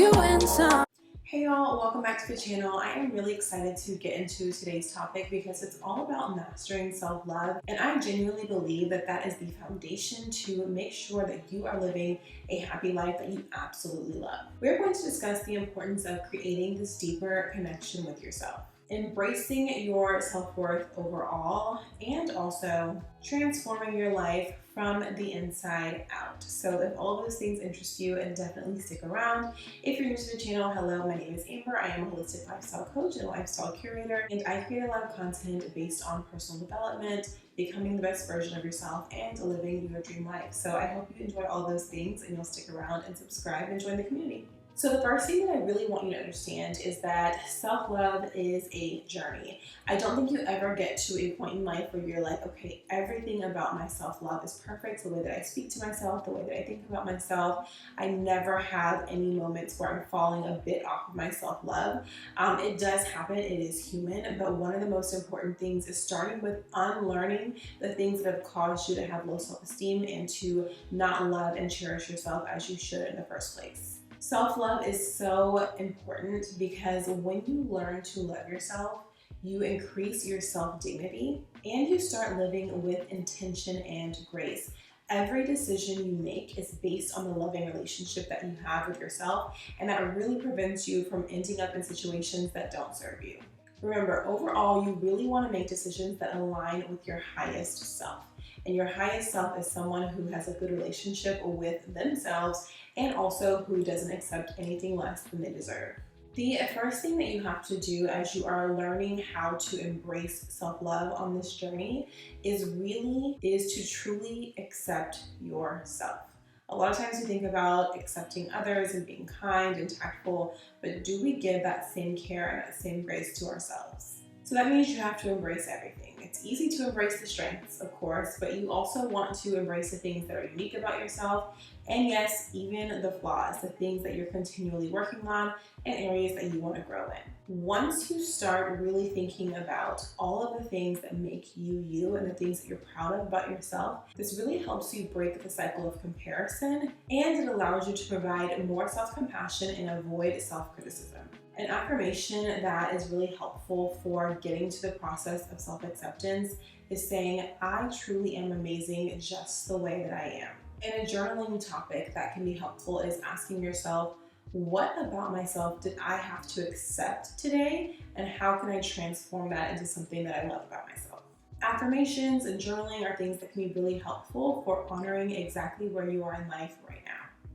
you in some. Hey y'all, welcome back to the channel. I am really excited to get into today's topic because it's all about mastering self-love, and I genuinely believe that that is the foundation to make sure that you are living a happy life that you absolutely love. We're going to discuss the importance of creating this deeper connection with yourself, embracing your self-worth overall, and also transforming your life from the inside out. So if all of those things interest you, and definitely stick around. If you're new to the channel, hello, my name is Amber. I am a holistic lifestyle coach and lifestyle curator, and I create a lot of content based on personal development, becoming the best version of yourself, and living your dream life. So I hope you enjoy all those things and you'll stick around and subscribe and join the community. So the first thing that I really want you to understand is that self-love is a journey. I don't think you ever get to a point in life where you're like, okay, everything about my self-love is perfect. The way that I speak to myself, the way that I think about myself. I never have any moments where I'm falling a bit off of my self-love. It does happen, it is human, but one of the most important things is starting with unlearning the things that have caused you to have low self-esteem and to not love and cherish yourself as you should in the first place. Self-love is so important because when you learn to love yourself, you increase your self-dignity and you start living with intention and grace. Every decision you make is based on the loving relationship that you have with yourself, and that really prevents you from ending up in situations that don't serve you. Remember, overall, you really want to make decisions that align with your highest self. And your highest self is someone who has a good relationship with themselves and also who doesn't accept anything less than they deserve. The first thing that you have to do as you are learning how to embrace self-love on this journey is to truly accept yourself. A lot of times we think about accepting others and being kind and tactful, but do we give that same care and that same grace to ourselves? So that means you have to embrace everything. It's easy to embrace the strengths, of course, but you also want to embrace the things that are unique about yourself, and yes, even the flaws, the things that you're continually working on and areas that you want to grow in. Once you start really thinking about all of the things that make you you and the things that you're proud of about yourself, this really helps you break the cycle of comparison, and it allows you to provide more self-compassion and avoid self-criticism. An affirmation that is really helpful for getting to the process of self-acceptance is saying, I truly am amazing just the way that I am. And a journaling topic that can be helpful is asking yourself, what about myself did I have to accept today, and how can I transform that into something that I love about myself? Affirmations and journaling are things that can be really helpful for honoring exactly where you are in life right now.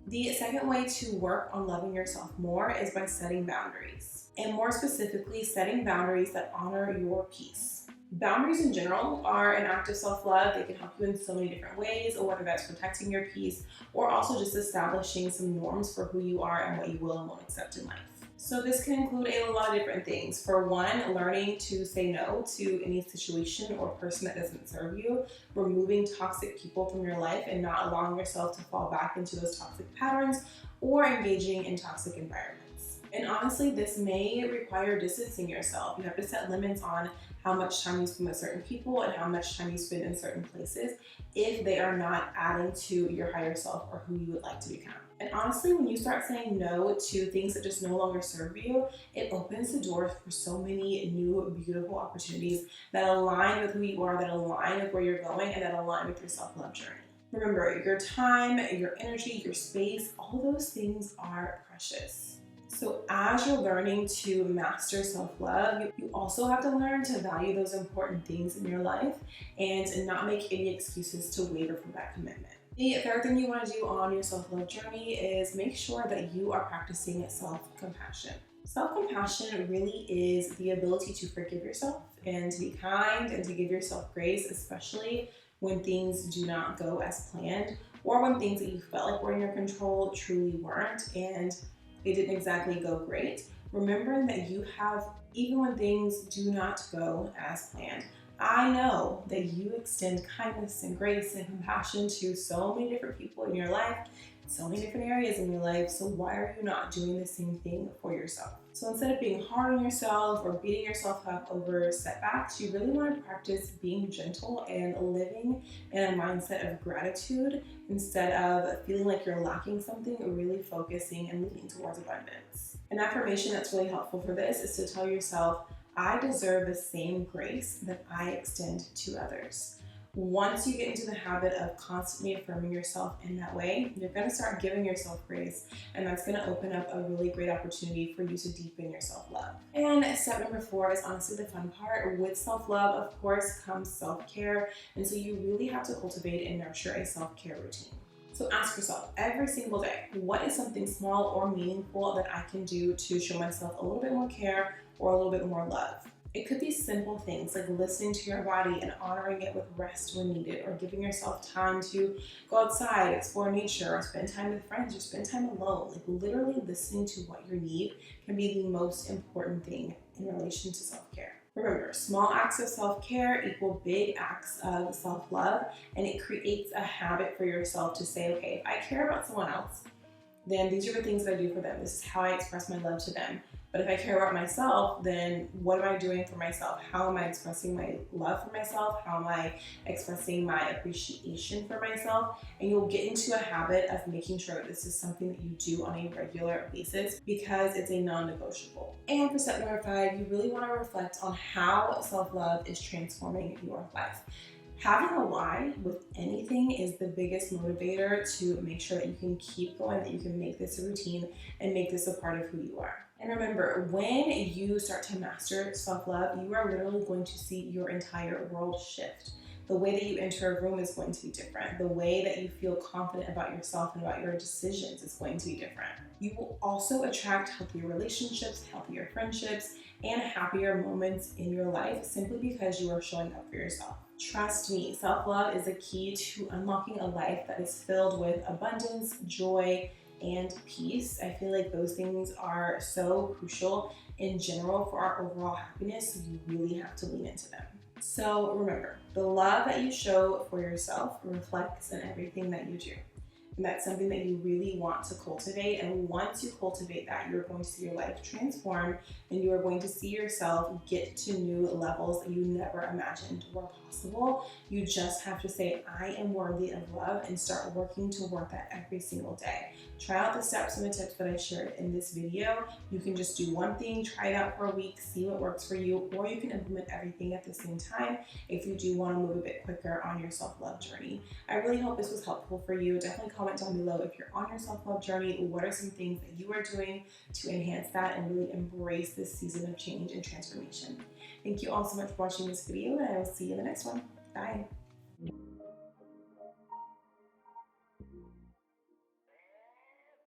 The second way to work on loving yourself more is by setting boundaries, and more specifically, setting boundaries that honor your peace. Boundaries in general are an act of self-love. They can help you in so many different ways, or whether that's protecting your peace or also just establishing some norms for who you are and what you will and won't accept in life. So this can include a lot of different things. For one, learning to say no to any situation or person that doesn't serve you, removing toxic people from your life and not allowing yourself to fall back into those toxic patterns, or engaging in toxic environments. And honestly, this may require distancing yourself. You have to set limits on how much time you spend with certain people and how much time you spend in certain places if they are not adding to your higher self or who you would like to become. And honestly, when you start saying no to things that just no longer serve you, it opens the door for so many new, beautiful opportunities that align with who you are, that align with where you're going, and that align with your self-love journey. Remember, your time, your energy, your space, all those things are precious. So as you're learning to master self-love, you also have to learn to value those important things in your life and not make any excuses to waver from that commitment. The third thing you want to do on your self-love journey is make sure that you are practicing self-compassion. Self-compassion really is the ability to forgive yourself and to be kind and to give yourself grace, especially when things do not go as planned, or when things that you felt like were in your control truly weren't and they didn't exactly go great. Remembering that you have, even when things do not go as planned, I know that you extend kindness and grace and compassion to so many different people in your life. so many different areas in your life, so why are you not doing the same thing for yourself? So instead of being hard on yourself or beating yourself up over setbacks, you really want to practice being gentle and living in a mindset of gratitude instead of feeling like you're lacking something, or really focusing and leaning towards abundance. An affirmation that's really helpful for this is to tell yourself, I deserve the same grace that I extend to others. Once you get into the habit of constantly affirming yourself in that way, you're going to start giving yourself grace, and that's going to open up a really great opportunity for you to deepen your self-love. And step number 4 is honestly the fun part. With self-love, of course, comes self-care, and so you really have to cultivate and nurture a self-care routine. So ask yourself every single day, what is something small or meaningful that I can do to show myself a little bit more care or a little bit more love? It could be simple things like listening to your body and honoring it with rest when needed, or giving yourself time to go outside, explore nature, or spend time with friends, or spend time alone. Like literally listening to what you need can be the most important thing in relation to self-care. Remember, small acts of self-care equal big acts of self-love, and it creates a habit for yourself to say, okay, if I care about someone else, then these are the things that I do for them. This is how I express my love to them. But if I care about myself, then what am I doing for myself? How am I expressing my love for myself? How am I expressing my appreciation for myself? And you'll get into a habit of making sure that this is something that you do on a regular basis, because it's a non-negotiable. And for step number 5, you really want to reflect on how self-love is transforming your life. Having a why with anything is the biggest motivator to make sure that you can keep going, that you can make this a routine and make this a part of who you are. And remember, when you start to master self-love, you are literally going to see your entire world shift. The way that you enter a room is going to be different. The way that you feel confident about yourself and about your decisions is going to be different. You will also attract healthier relationships, healthier friendships, and happier moments in your life simply because you are showing up for yourself. Trust me, self-love is a key to unlocking a life that is filled with abundance, joy, and peace. I feel like those things are so crucial in general for our overall happiness, so you really have to lean into them. So remember, the love that you show for yourself reflects in everything that you do. And that's something that you really want to cultivate. And once you cultivate that, you're going to see your life transform, and you are going to see yourself get to new levels that you never imagined were possible. You just have to say, I am worthy of love, and start working toward that every single day. Try out the steps and the tips that I shared in this video. You can just do one thing, try it out for a week, see what works for you, or you can implement everything at the same time if you do want to move a bit quicker on your self-love journey. I really hope this was helpful for you. Definitely comment down below if you're on your self-love journey. What are some things that you are doing to enhance that and really embrace this season of change and transformation? Thank you all so much for watching this video, and I will see you in the next one. Bye.